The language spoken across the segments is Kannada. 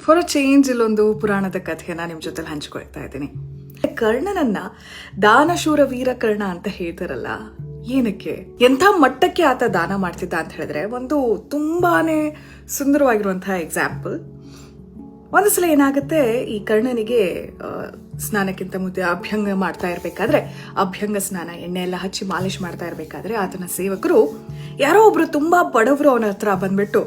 ಫಾರ್ ಅ ಚೇಂಜ್ ಇಲ್ಲೊಂದು ಪುರಾಣದ ಕಥೆಯನ್ನ ನಿಮ್ಮ ಜೊತೆಲಿ ಹಂಚ್ಕೊಳ್ತಾ ಇದ್ದೀನಿ. ಕರ್ಣನನ್ನ ದಾನಶೂರ ವೀರ ಕರ್ಣ ಅಂತ ಹೇಳ್ತಾರಲ್ಲ, ಏನಕ್ಕೆ, ಎಂಥ ಮಟ್ಟಕ್ಕೆ ಆತ ದಾನ ಮಾಡ್ತಿದ್ದ ಅಂತ ಹೇಳಿದ್ರೆ ಒಂದು ತುಂಬಾನೇ ಸುಂದರವಾಗಿರುವಂತಹ ಎಕ್ಸಾಂಪಲ್. ಒಂದು ಸಲ ಏನಾಗುತ್ತೆ, ಈ ಕರ್ಣನಿಗೆ ಸ್ನಾನಕ್ಕಿಂತ ಮುಂದೆ ಅಭ್ಯಂಗ ಮಾಡ್ತಾ ಇರಬೇಕಾದ್ರೆ, ಅಭ್ಯಂಗ ಸ್ನಾನ ಎಣ್ಣೆ ಎಲ್ಲ ಹಚ್ಚಿ ಮಾಲಿಶ್ ಮಾಡ್ತಾ ಇರಬೇಕಾದ್ರೆ ಆತನ ಸೇವಕರು ಯಾರೋ ಒಬ್ರು ತುಂಬಾ ಬಡವರು ಅವನ ಹತ್ರ ಬಂದ್ಬಿಟ್ಟು,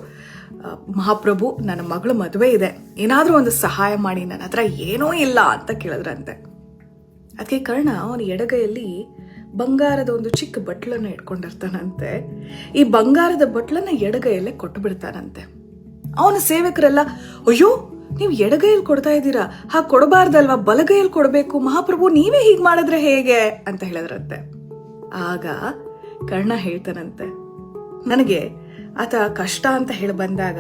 ಮಹಾಪ್ರಭು, ನನ್ನ ಮಗಳು ಮದುವೆ ಇದೆ, ಏನಾದ್ರೂ ಒಂದು ಸಹಾಯ ಮಾಡಿ, ನನ್ನ ಹತ್ರ ಏನೂ ಇಲ್ಲ ಅಂತ ಕೇಳಿದ್ರಂತೆ. ಅದಕ್ಕೆ ಕರ್ಣ ಅವನ ಎಡಗೈಯಲ್ಲಿ ಬಂಗಾರದ ಒಂದು ಚಿಕ್ಕ ಬಟ್ಲನ್ನು ಇಟ್ಕೊಂಡಿರ್ತಾನಂತೆ. ಈ ಬಂಗಾರದ ಬಟ್ಲನ್ನ ಎಡಗೈಯಲ್ಲೇ ಕೊಟ್ಟು ಬಿಡ್ತಾನಂತೆ. ಅವನ ಸೇವಕರೆಲ್ಲ, ಅಯ್ಯೋ, ನೀವು ಎಡಗೈಯಲ್ಲಿ ಕೊಡ್ತಾ ಇದ್ದೀರಾ, ಹಾಗೆ ಕೊಡಬಾರ್ದಲ್ವಾ, ಬಲಗೈಯಲ್ಲಿ ಕೊಡಬೇಕು, ಮಹಾಪ್ರಭು ನೀವೇ ಹೀಗೆ ಮಾಡಿದ್ರೆ ಹೇಗೆ ಅಂತ ಹೇಳಿದ್ರಂತೆ. ಆಗ ಕರ್ಣ ಹೇಳ್ತಾನಂತೆ, ನನಗೆ ಆತ ಕಷ್ಟ ಅಂತ ಹೇಳಿ ಬಂದಾಗ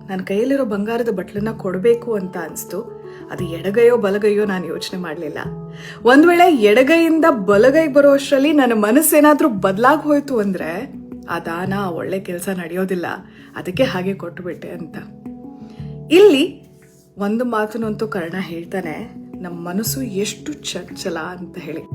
ನನ್ನ ಕೈಯಲ್ಲಿರೋ ಬಂಗಾರದ ಬಟ್ಲನ್ನ ಕೊಡಬೇಕು ಅಂತ ಅನಿಸ್ತು. ಅದು ಎಡಗೈಯೋ ಬಲಗೈಯೋ ನಾನು ಯೋಚನೆ ಮಾಡಲಿಲ್ಲ. ಒಂದ್ ವೇಳೆ ಎಡಗೈಯಿಂದ ಬಲಗೈ ಬರೋ ಅಷ್ಟರಲ್ಲಿ ನನ್ನ ಮನಸ್ಸೇನಾದ್ರೂ ಬದಲಾಗಿ ಹೋಯ್ತು ಅಂದ್ರೆ ಆ ದಾನ, ಒಳ್ಳೆ ಕೆಲಸ ನಡೆಯೋದಿಲ್ಲ, ಅದಕ್ಕೆ ಹಾಗೆ ಕೊಟ್ಟುಬಿಟ್ಟೆ ಅಂತ. ಇಲ್ಲಿ ಒಂದು ಮಾತನ್ನಂತೂ ಕರ್ಣ ಹೇಳ್ತಾನೆ, ನಮ್ಮ ಮನಸ್ಸು ಎಷ್ಟು ಚಂಚಲ ಅಂತ ಹೇಳಿ.